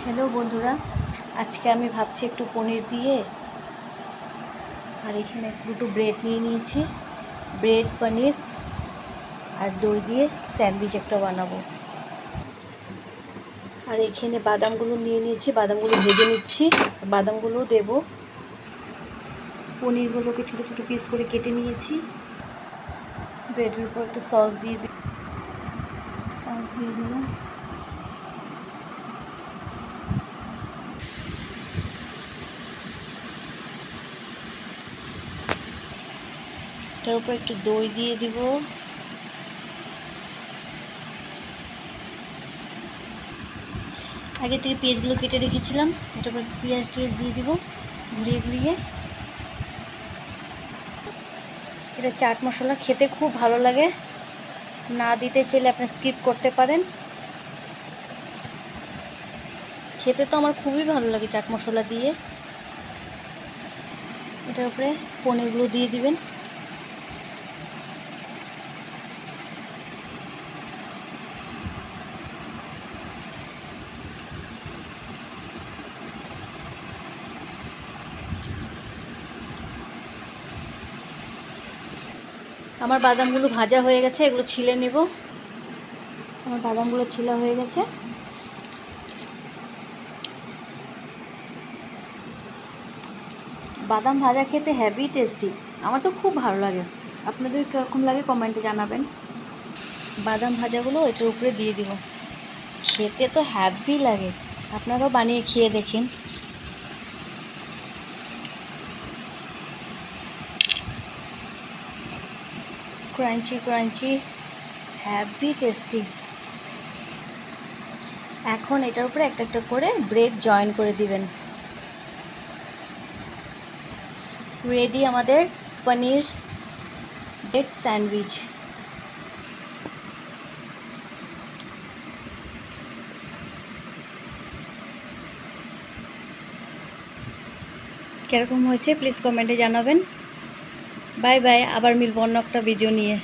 Hello বন্ধুরা, আজকে আমি ভাবছি একটু পনির দিয়ে আর এখানে দুটো ব্রেড নিয়ে নিয়েছি। ব্রেড, পনির আর দই দিয়ে স্যান্ডউইচ একটা বানাবো। আর এখানে বাদামগুলো নিয়ে নিয়েছি, বাদামগুলো ভেজে নিচ্ছি। বাদামগুলো দেব। পনিরগুলোকে ছোটো ছোটো পিস করে কেটে নিয়েছি। ব্রেডের উপর একটা সস দিয়ে দেব। তার উপর একটু দই দিয়ে দিব। আগে থেকে পেঁয়াজগুলো কেটে রেখেছিলাম, এটার উপর পেঁয়াজ দিয়ে দিব ঘুরিয়ে ঘুরিয়ে। এটা চাট মশলা, খেতে খুব ভালো লাগে। না দিতে চাইলে আপনি স্কিপ করতে পারেন। খেতে তো আমার খুবই ভালো লাগে চাট মশলা দিয়ে। এটার উপরে পনিরগুলো দিয়ে দিবেন। আমার বাদামগুলো ভাজা হয়ে গেছে, এগুলো ছিলে নেব। আমার বাদামগুলো ছিলা হয়ে গেছে। বাদাম ভাজা খেতে হেভি টেস্টি, আমার তো খুব ভালো লাগে। আপনাদের কীরকম লাগে কমেন্টে জানাবেন। বাদাম ভাজাগুলো এটার উপরে দিয়ে দিব। খেতে তো হেভি লাগে, আপনারাও বানিয়ে খেয়ে দেখেন। Crunchy crunchy, heavy tasty. এখন এটার উপরে একটা একটা করে ব্রেড জয়েন করে দিবেন। রেডি আমাদের পনির ব্রেড স্যান্ডউইচ। কীরকম হয়েছে প্লিজ কমেন্টে জানাবেন। বাই বাই, আবার মিলব অন্য একটা ভিডিও নিয়ে।